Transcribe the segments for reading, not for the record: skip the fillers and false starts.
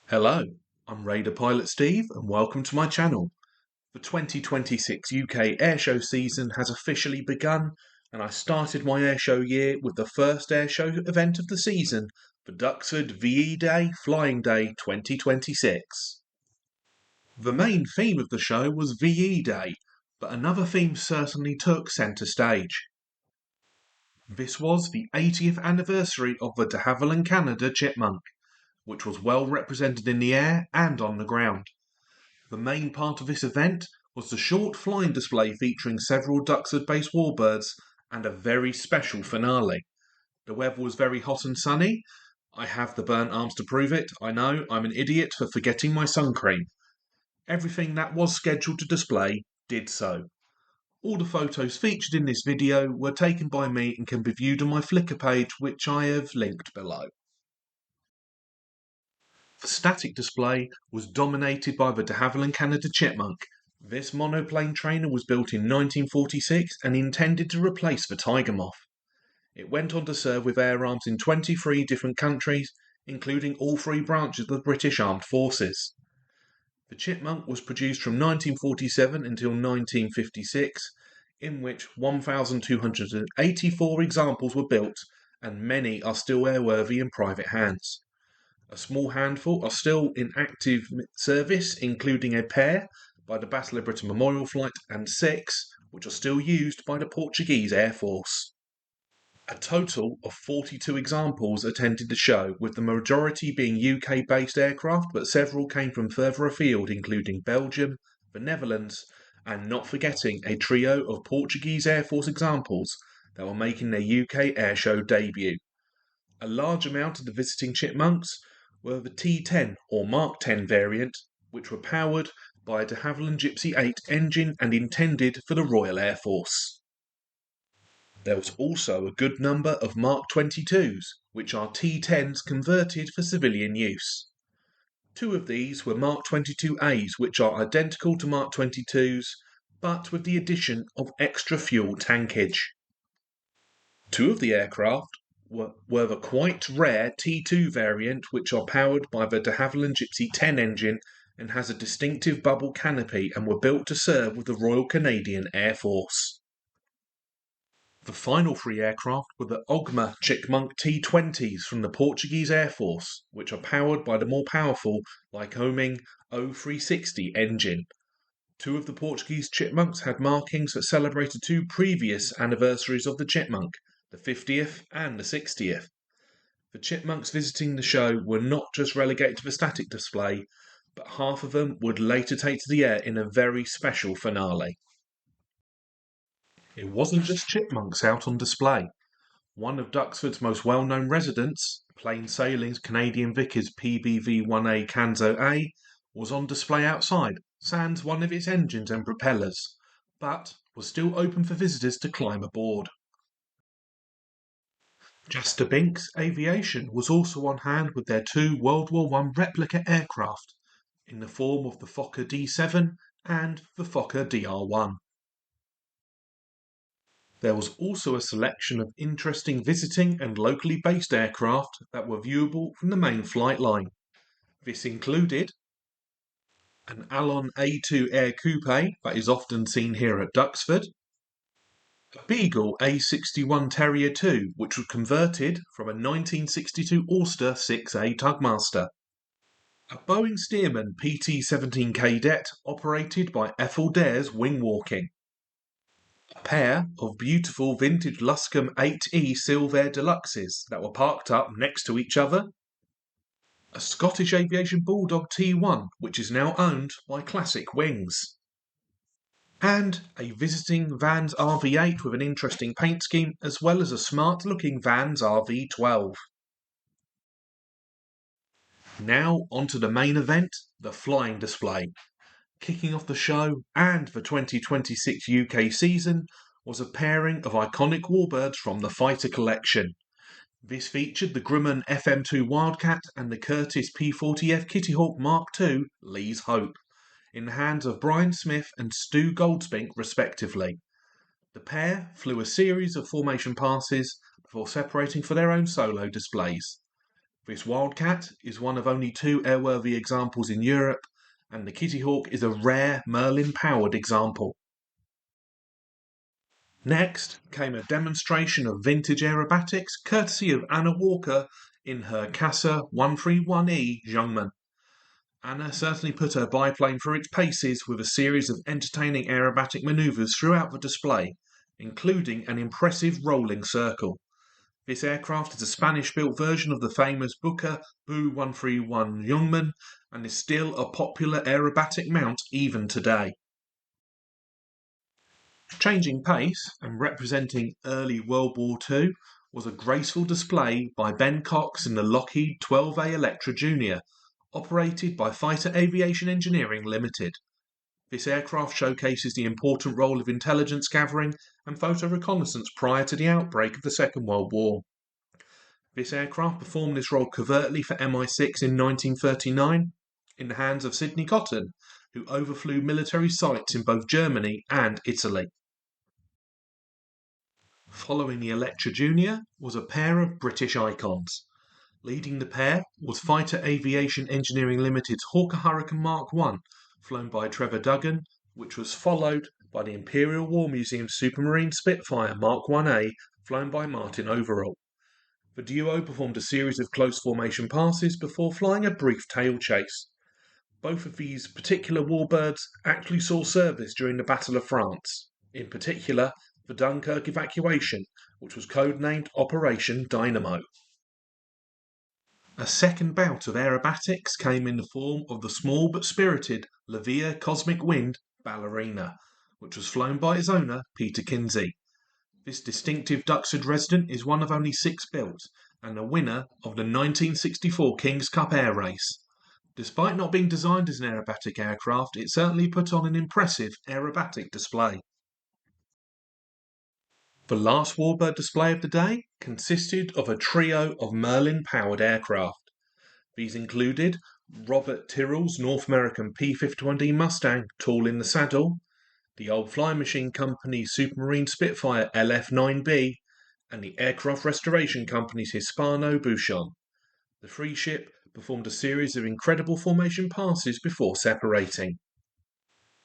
Hello, I'm Raider Pilot Steve and welcome to my channel. The 2026 UK airshow season has officially begun and I started my airshow year with the first airshow event of the season, the Duxford VE Day Flying Day 2026. The main theme of the show was VE Day, but another theme certainly took centre stage. This was the 80th anniversary of the Havilland Canada Chipmunk, which was well represented in the air and on the ground. The main part of this event was the short flying display featuring several Duxford-based warbirds and a very special finale. The weather was very hot and sunny. I have the burnt arms to prove it. I know, I'm an idiot for forgetting my sun cream. Everything that was scheduled to display did so. All the photos featured in this video were taken by me and can be viewed on my Flickr page, which I have linked below. The static display was dominated by the de Havilland Canada Chipmunk. This monoplane trainer was built in 1946 and intended to replace the Tiger Moth. It went on to serve with air arms in 23 different countries, including all three branches of the British Armed Forces. The Chipmunk was produced from 1947 until 1956, in which 1,284 examples were built, and many are still airworthy in private hands. A small handful are still in active service, including a pair by the Battle of Britain Memorial Flight and 6, which are still used by the Portuguese Air Force. A total of 42 examples attended the show, with the majority being UK-based aircraft, but several came from further afield, including Belgium, the Netherlands, and not forgetting a trio of Portuguese Air Force examples that were making their UK airshow debut. A large amount of the visiting Chipmunks were the T10 or Mark 10 variant, which were powered by a de Havilland Gypsy 8 engine and intended for the Royal Air Force. There was also a good number of Mark 22s, which are T10s converted for civilian use. Two of these were Mark 22As, which are identical to Mark 22s, but with the addition of extra fuel tankage. Two of the aircraft were the quite rare T2 variant, which are powered by the de Havilland Gypsy 10 engine and has a distinctive bubble canopy and were built to serve with the Royal Canadian Air Force. The final three aircraft were the Ogma Chipmunk T20s from the Portuguese Air Force, which are powered by the more powerful Lycoming O360 engine. Two of the Portuguese Chipmunks had markings that celebrated two previous anniversaries of the Chipmunk, the 50th and the 60th. The Chipmunks visiting the show were not just relegated to the static display, but half of them would later take to the air in a very special finale. It wasn't just chipmunks out on display. One of Duxford's most well-known residents, Plain Sailing's Canadian Vickers PBV-1A Canzo A, was on display outside, sans one of its engines and propellers, but was still open for visitors to climb aboard. Jasper Binks Aviation was also on hand with their two World War I replica aircraft, in the form of the Fokker D7 and the Fokker DR1. There was also a selection of interesting visiting and locally based aircraft that were viewable from the main flight line. This included an Allon A2 Air Coupe that is often seen here at Duxford, a Beagle A61 Terrier II, which was converted from a 1962 Ulster 6A Tugmaster, a Boeing Stearman PT-17 Cadet operated by Ethel Dare's Wing Walking, a pair of beautiful vintage Luscombe 8E Silvair Deluxes that were parked up next to each other, a Scottish Aviation Bulldog T1 which is now owned by Classic Wings, and a visiting Vans RV8 with an interesting paint scheme, as well as a smart looking Vans RV12. Now onto the main event, the flying display. Kicking off the show and the 2026 UK season was a pairing of iconic warbirds from the fighter collection. This featured the Grumman FM2 Wildcat and the Curtiss P40F Kittyhawk Mark II Lee's Hope, in the hands of Brian Smith and Stu Goldspink respectively. The pair flew a series of formation passes before separating for their own solo displays. This Wildcat is one of only two airworthy examples in Europe, and the Kitty Hawk is a rare Merlin-powered example. Next came a demonstration of vintage aerobatics courtesy of Anna Walker in her Casa 131E Jungmann. Anna certainly put her biplane through its paces with a series of entertaining aerobatic manoeuvres throughout the display, including an impressive rolling circle. This aircraft is a Spanish-built version of the famous Buca Bu 131 Jungmann and is still a popular aerobatic mount even today. Changing pace and representing early World War II was a graceful display by Ben Cox in the Lockheed 12A Electra Junior, operated by Fighter Aviation Engineering Limited. This aircraft showcases the important role of intelligence gathering and photo reconnaissance prior to the outbreak of the Second World War. This aircraft performed this role covertly for MI6 in 1939 in the hands of Sidney Cotton, who overflew military sites in both Germany and Italy. Following the Electra Junior was a pair of British icons. Leading the pair was Fighter Aviation Engineering Limited's Hawker Hurricane Mark I, flown by Trevor Duggan, which was followed by the Imperial War Museum Supermarine Spitfire Mark 1A, flown by Martin Overall. The duo performed a series of close formation passes before flying a brief tail chase. Both of these particular warbirds actually saw service during the Battle of France, in particular the Dunkirk evacuation, which was codenamed Operation Dynamo. A second bout of aerobatics came in the form of the small but spirited Levia Cosmic Wind Ballerina, which was flown by its owner, Peter Kinsey. This distinctive Duxford resident is one of only 6 built, and the winner of the 1964 King's Cup Air Race. Despite not being designed as an aerobatic aircraft, it certainly put on an impressive aerobatic display. The last warbird display of the day consisted of a trio of Merlin-powered aircraft. These included Robert Tyrrell's North American P-51D Mustang Tall in the Saddle, the Old Flying Machine Company's Supermarine Spitfire LF-9B, and the Aircraft Restoration Company's Hispano Buchon. The free ship performed a series of incredible formation passes before separating.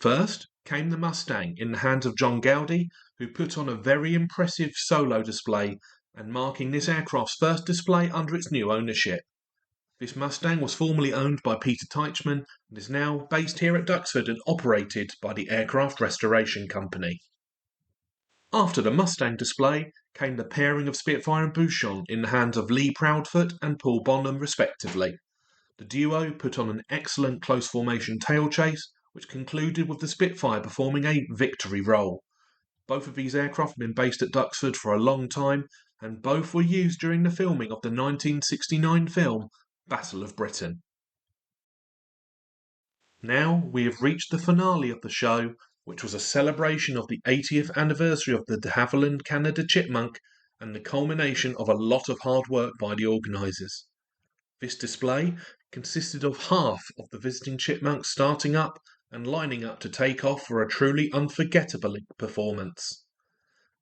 First came the Mustang in the hands of John Gowdy, who put on a very impressive solo display and marking this aircraft's first display under its new ownership. This Mustang was formerly owned by Peter Teichmann and is now based here at Duxford and operated by the Aircraft Restoration Company. After the Mustang display came the pairing of Spitfire and Buchon in the hands of Lee Proudfoot and Paul Bonham respectively. The duo put on an excellent close formation tail chase, which concluded with the Spitfire performing a victory roll. Both of these aircraft have been based at Duxford for a long time, and both were used during the filming of the 1969 film Battle of Britain. Now we have reached the finale of the show, which was a celebration of the 80th anniversary of the Havilland Canada Chipmunk and the culmination of a lot of hard work by the organisers. This display consisted of half of the visiting chipmunks starting up and lining up to take off for a truly unforgettable performance.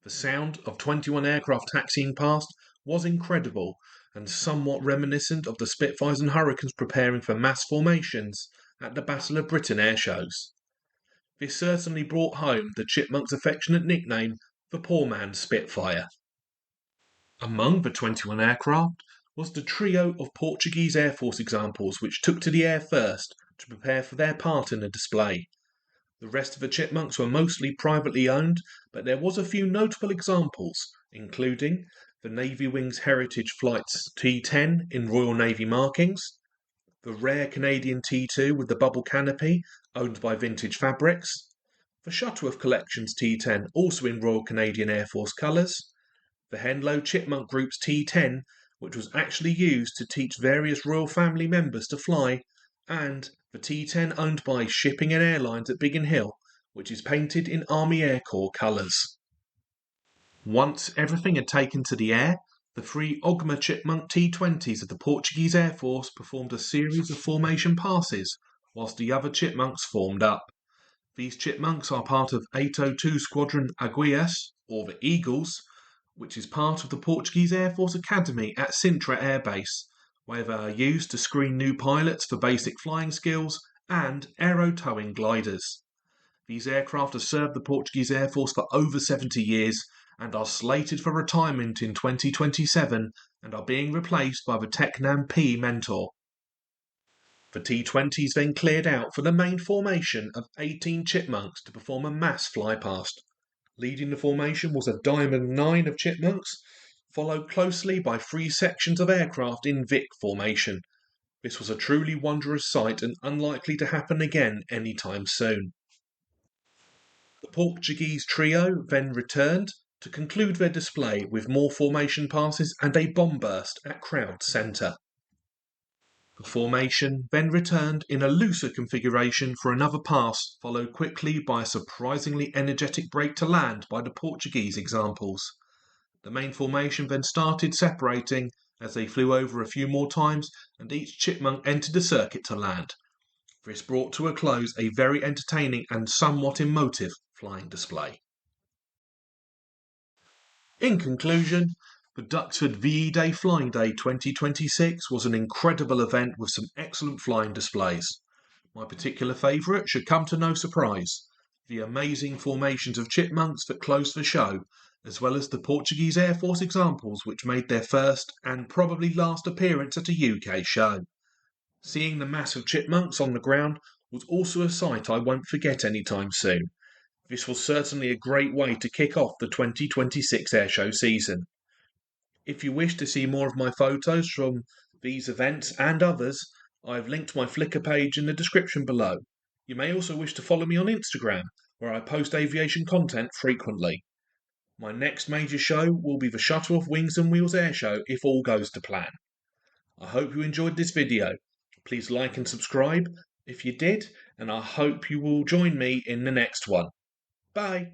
The sound of 21 aircraft taxiing past was incredible and somewhat reminiscent of the Spitfires and Hurricanes preparing for mass formations at the Battle of Britain airshows. This certainly brought home the chipmunk's affectionate nickname, the poor man's Spitfire. Among the 21 aircraft was the trio of Portuguese Air Force examples which took to the air first to prepare for their part in the display. The rest of the chipmunks were mostly privately owned, but there was a few notable examples, including the Navy Wings Heritage Flights T-10 in Royal Navy markings, the rare Canadian T2 with the bubble canopy, owned by Vintage Fabrics, the Shuttleworth Collections T10 also in Royal Canadian Air Force colours, the Henlow Chipmunk Group's T10, which was actually used to teach various royal family members to fly, and the T10 owned by Shipping and Airlines at Biggin Hill, which is painted in Army Air Corps colours. Once everything had taken to the air, the 3 Ogma Chipmunk T20s of the Portuguese Air Force performed a series of formation passes, whilst the other chipmunks formed up. These chipmunks are part of 802 Squadron Aguias, or the Eagles, which is part of the Portuguese Air Force Academy at Sintra Air Base, where they are used to screen new pilots for basic flying skills, and aero-towing gliders. These aircraft have served the Portuguese Air Force for over 70 years and are slated for retirement in 2027 and are being replaced by the Tecnam P Mentor. The T-20s then cleared out for the main formation of 18 Chipmunks to perform a mass flypast. Leading the formation was a Diamond 9 of Chipmunks, followed closely by 3 sections of aircraft in Vic formation. This was a truly wondrous sight and unlikely to happen again anytime soon. The Portuguese trio then returned to conclude their display with more formation passes and a bomb burst at crowd centre. The formation then returned in a looser configuration for another pass, followed quickly by a surprisingly energetic break to land by the Portuguese examples. The main formation then started separating as they flew over a few more times and each chipmunk entered the circuit to land. This brought to a close a very entertaining and somewhat emotive flying display. In conclusion, the Duxford VE Day Flying Day 2026 was an incredible event with some excellent flying displays. My particular favourite should come to no surprise: the amazing formations of chipmunks that closed the show, as well as the Portuguese Air Force examples which made their first and probably last appearance at a UK show. Seeing the mass of chipmunks on the ground was also a sight I won't forget anytime soon. This was certainly a great way to kick off the 2026 airshow season. If you wish to see more of my photos from these events and others, I have linked my Flickr page in the description below. You may also wish to follow me on Instagram, where I post aviation content frequently. My next major show will be the Shuttle of Wings and Wheels Airshow if all goes to plan. I hope you enjoyed this video. Please like and subscribe if you did, and I hope you will join me in the next one. Bye.